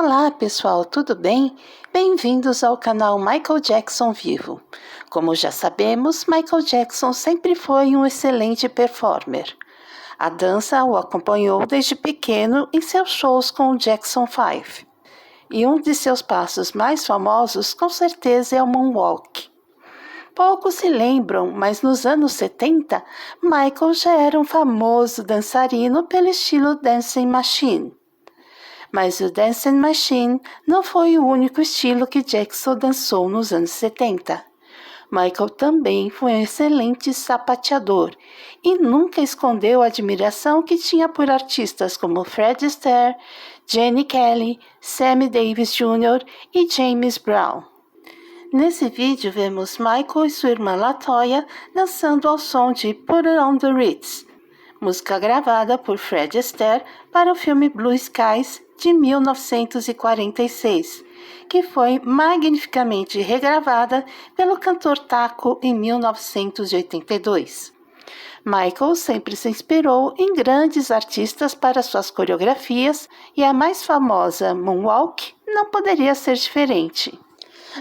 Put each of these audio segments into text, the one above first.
Olá pessoal, tudo bem? Bem-vindos ao canal Michael Jackson Vivo. Como já sabemos, Michael Jackson sempre foi um excelente performer. A dança o acompanhou desde pequeno em seus shows com o Jackson 5. E um de seus passos mais famosos com certeza é o Moonwalk. Poucos se lembram, mas nos anos 70, Michael já era um famoso dançarino pelo estilo Dancing Machine. Mas o Dancing Machine não foi o único estilo que Jackson dançou nos anos 70. Michael também foi um excelente sapateador e nunca escondeu a admiração que tinha por artistas como Fred Astaire, Gene Kelly, Sammy Davis Jr. e James Brown. Nesse vídeo vemos Michael e sua irmã LaToya dançando ao som de Put It On The Ritz, música gravada por Fred Astaire para o filme Blue Skies de 1946, que foi magnificamente regravada pelo cantor Taco em 1982. Michael sempre se inspirou em grandes artistas para suas coreografias e a mais famosa, Moonwalk, não poderia ser diferente.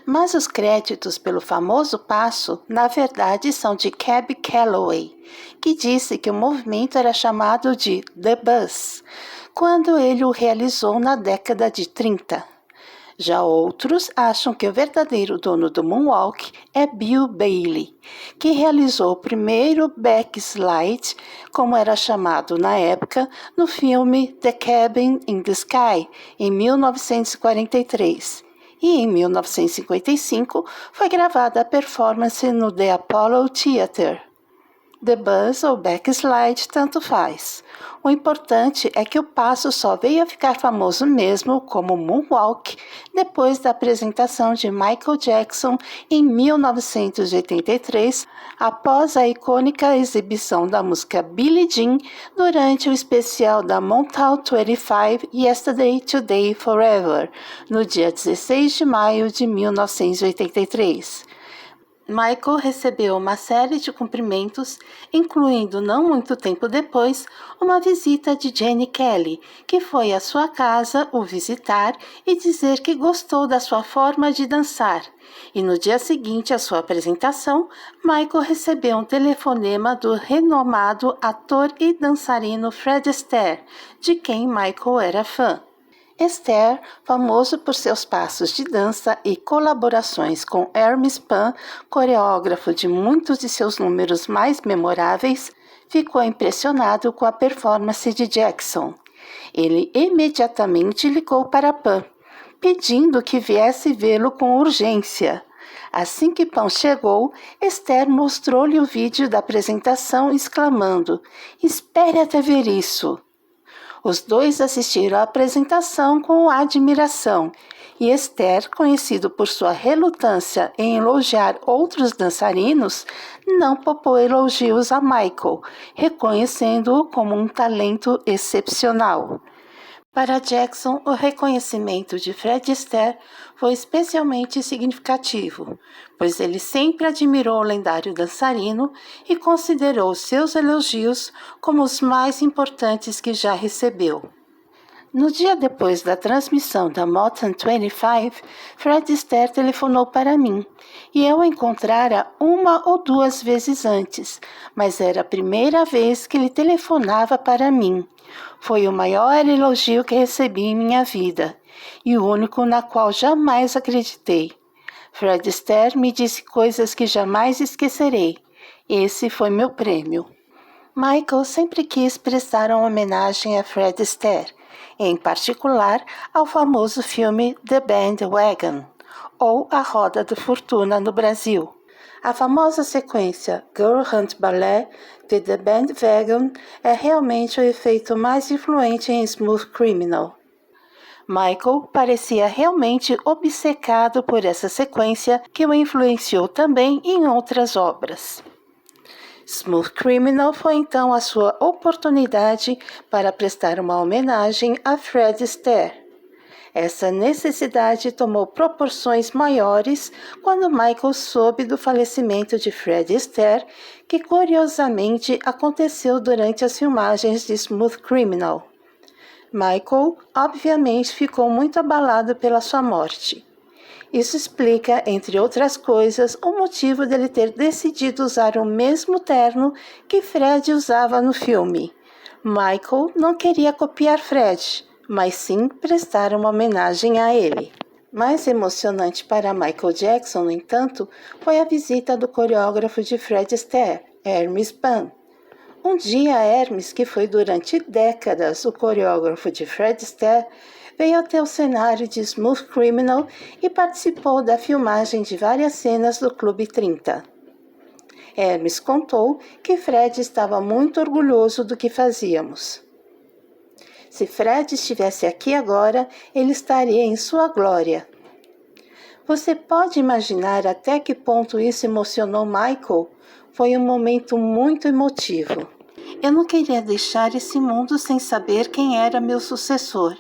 Mas os créditos pelo famoso passo, na verdade, são de Cab Calloway, que disse que o movimento era chamado de The Buzz, quando ele o realizou na década de 30. Já outros acham que o verdadeiro dono do Moonwalk é Bill Bailey, que realizou o primeiro backslide, como era chamado na época, no filme The Cabin in the Sky, em 1943. E em 1955 foi gravada a performance no The Apollo Theatre. The Buzz ou Backslide tanto faz. O importante é que o passo só veio a ficar famoso mesmo como Moonwalk depois da apresentação de Michael Jackson em 1983, após a icônica exibição da música Billie Jean durante o especial da Motown 25 Yesterday, Today, Forever, no dia 16 de maio de 1983. Michael recebeu uma série de cumprimentos, incluindo, não muito tempo depois, uma visita de Gene Kelly, que foi à sua casa o visitar e dizer que gostou da sua forma de dançar. E no dia seguinte à sua apresentação, Michael recebeu um telefonema do renomado ator e dançarino Fred Astaire, de quem Michael era fã. Astaire, famoso por seus passos de dança e colaborações com Hermes Pan, coreógrafo de muitos de seus números mais memoráveis, ficou impressionado com a performance de Jackson. Ele imediatamente ligou para Pan, pedindo que viesse vê-lo com urgência. Assim que Pan chegou, Astaire mostrou-lhe o vídeo da apresentação, exclamando: "Espere até ver isso!" Os dois assistiram à apresentação com admiração, e Astaire, conhecido por sua relutância em elogiar outros dançarinos, não poupou elogios a Michael, reconhecendo-o como um talento excepcional. Para Jackson, o reconhecimento de Fred Astaire foi especialmente significativo, pois ele sempre admirou o lendário dançarino e considerou seus elogios como os mais importantes que já recebeu. No dia depois da transmissão da Motown 25, Fred Astaire telefonou para mim, e eu o encontrara uma ou duas vezes antes, mas era a primeira vez que ele telefonava para mim. Foi o maior elogio que recebi em minha vida, e o único na qual jamais acreditei. Fred Astaire me disse coisas que jamais esquecerei. Esse foi meu prêmio. Michael sempre quis prestar uma homenagem a Fred Astaire, em particular ao famoso filme The Bandwagon, ou A Roda da Fortuna no Brasil. A famosa sequência Girl Hunt Ballet de The Bandwagon é realmente o efeito mais influente em Smooth Criminal. Michael parecia realmente obcecado por essa sequência que o influenciou também em outras obras. Smooth Criminal foi então a sua oportunidade para prestar uma homenagem a Fred Astaire. Essa necessidade tomou proporções maiores quando Michael soube do falecimento de Fred Astaire, que curiosamente aconteceu durante as filmagens de Smooth Criminal. Michael, obviamente, ficou muito abalado pela sua morte. Isso explica, entre outras coisas, o motivo dele ter decidido usar o mesmo terno que Fred usava no filme. Michael não queria copiar Fred, mas sim prestar uma homenagem a ele. Mais emocionante para Michael Jackson, no entanto, foi a visita do coreógrafo de Fred Astaire, Hermes Ban. Um dia, Hermes, que foi durante décadas o coreógrafo de Fred Astaire, veio até o cenário de Smooth Criminal e participou da filmagem de várias cenas do Clube 30. Hermes contou que Fred estava muito orgulhoso do que fazíamos. Se Fred estivesse aqui agora, ele estaria em sua glória. Você pode imaginar até que ponto isso emocionou Michael? Foi um momento muito emotivo. Eu não queria deixar esse mundo sem saber quem era meu sucessor.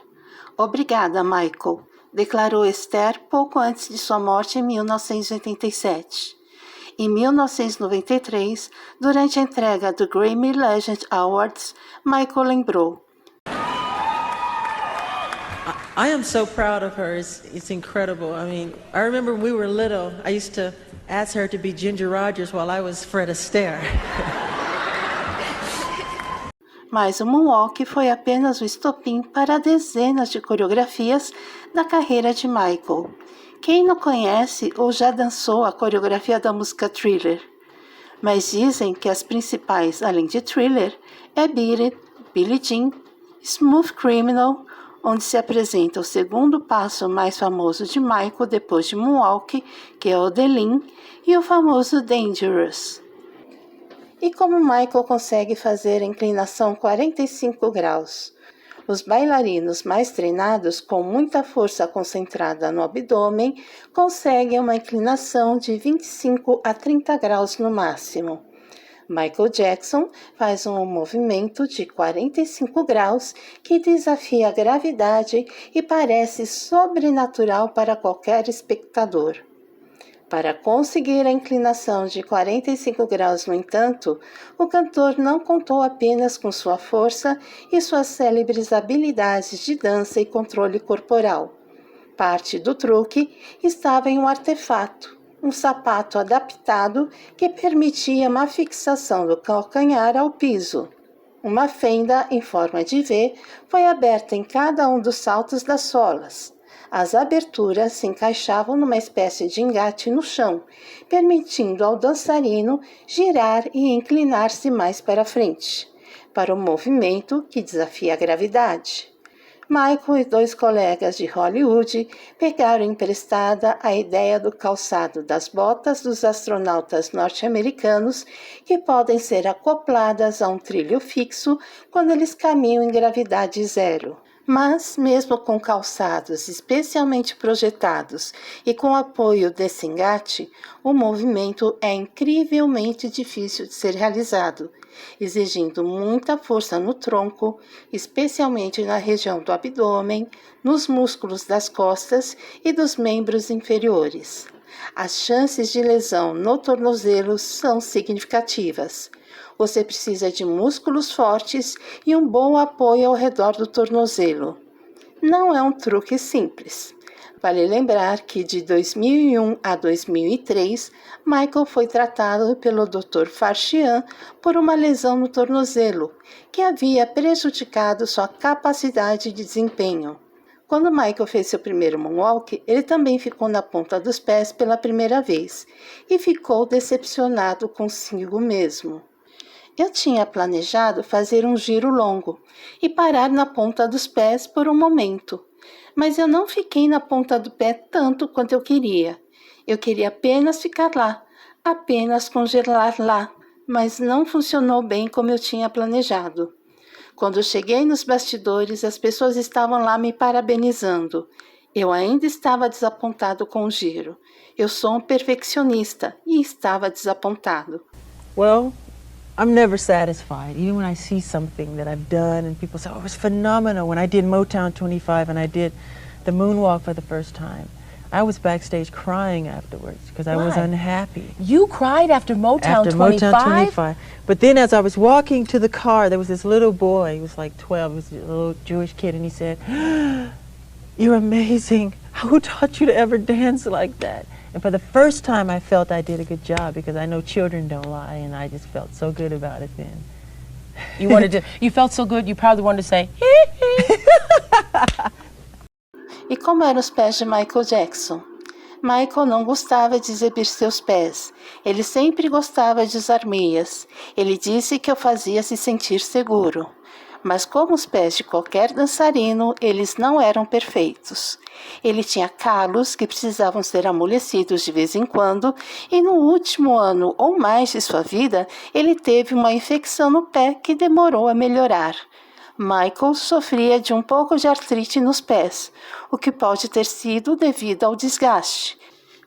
Obrigada, Michael, declarou Esther pouco antes de sua morte em 1987. Em 1993, durante a entrega do Grammy Legend Awards, Michael lembrou: I am so proud of her. It's incredible. I mean, I remember when we were little, I used to ask her to be Ginger Rogers while I was Fred Astaire. Mas o Moonwalk foi apenas o estopim para dezenas de coreografias da carreira de Michael. Quem não conhece ou já dançou a coreografia da música Thriller? Mas dizem que as principais, além de Thriller, é Beat It, Billie Jean, Smooth Criminal, onde se apresenta o segundo passo mais famoso de Michael depois de Moonwalk, que é o The Lean, e o famoso Dangerous. E como Michael consegue fazer a inclinação 45 graus? Os bailarinos mais treinados, com muita força concentrada no abdômen, conseguem uma inclinação de 25 a 30 graus no máximo. Michael Jackson faz um movimento de 45 graus que desafia a gravidade e parece sobrenatural para qualquer espectador. Para conseguir a inclinação de 45 graus, no entanto, o cantor não contou apenas com sua força e suas célebres habilidades de dança e controle corporal. Parte do truque estava em um artefato, um sapato adaptado que permitia uma fixação do calcanhar ao piso. Uma fenda em forma de V foi aberta em cada um dos saltos das solas. As aberturas se encaixavam numa espécie de engate no chão, permitindo ao dançarino girar e inclinar-se mais para frente, para um movimento que desafia a gravidade. Michael e 2 colegas de Hollywood pegaram emprestada a ideia do calçado das botas dos astronautas norte-americanos, que podem ser acopladas a um trilho fixo quando eles caminham em gravidade zero. Mas, mesmo com calçados especialmente projetados e com o apoio desse engate, o movimento é incrivelmente difícil de ser realizado, exigindo muita força no tronco, especialmente na região do abdômen, nos músculos das costas e dos membros inferiores. As chances de lesão no tornozelo são significativas. Você precisa de músculos fortes e um bom apoio ao redor do tornozelo. Não é um truque simples. Vale lembrar que de 2001 a 2003, Michael foi tratado pelo Dr. Farchian por uma lesão no tornozelo, que havia prejudicado sua capacidade de desempenho. Quando Michael fez seu primeiro moonwalk, ele também ficou na ponta dos pés pela primeira vez e ficou decepcionado consigo mesmo. Eu tinha planejado fazer um giro longo e parar na ponta dos pés por um momento, mas eu não fiquei na ponta do pé tanto quanto eu queria. Eu queria apenas ficar lá, apenas congelar lá, mas não funcionou bem como eu tinha planejado. Quando cheguei nos bastidores, as pessoas estavam lá me parabenizando. Eu ainda estava desapontado com o giro. Eu sou um perfeccionista e estava desapontado. Well, I'm never satisfied, even when I see something that I've done and people say, oh, it was phenomenal when I did Motown 25 and I did the moonwalk for the first time. I was backstage crying afterwards because I was Why? unhappy. You cried after Motown After 25? Motown 25. But then as I was walking to the car, there was this little boy, he was like 12, he was a little Jewish kid, and he said, "You're amazing. Who taught you to ever dance like that?" And for the first time I felt I did a good job, because I know children don't lie, and I just felt so good about it then. You felt so good, you probably wanted to say, E como eram os pés de Michael Jackson? Michael não gostava de exibir seus pés. Ele sempre gostava de usar meias. Ele disse que o fazia se sentir seguro. Mas como os pés de qualquer dançarino, eles não eram perfeitos. Ele tinha calos que precisavam ser amolecidos de vez em quando, e no último ano ou mais de sua vida, ele teve uma infecção no pé que demorou a melhorar. Michael sofria de um pouco de artrite nos pés, o que pode ter sido devido ao desgaste.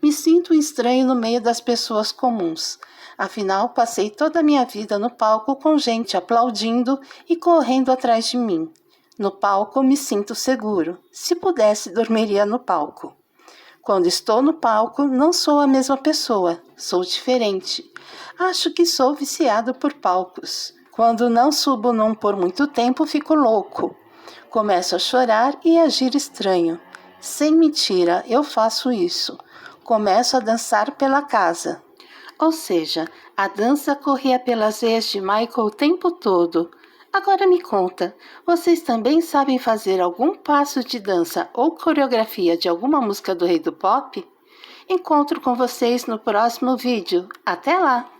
Me sinto estranho no meio das pessoas comuns. Afinal, passei toda a minha vida no palco com gente aplaudindo e correndo atrás de mim. No palco me sinto seguro. Se pudesse, dormiria no palco. Quando estou no palco, não sou a mesma pessoa. Sou diferente. Acho que sou viciado por palcos. Quando não subo num por muito tempo, fico louco. Começo a chorar e agir estranho. Sem mentira, eu faço isso. Começo a dançar pela casa. Ou seja, a dança corria pelas veias de Michael o tempo todo. Agora me conta, vocês também sabem fazer algum passo de dança ou coreografia de alguma música do Rei do Pop? Encontro com vocês no próximo vídeo. Até lá!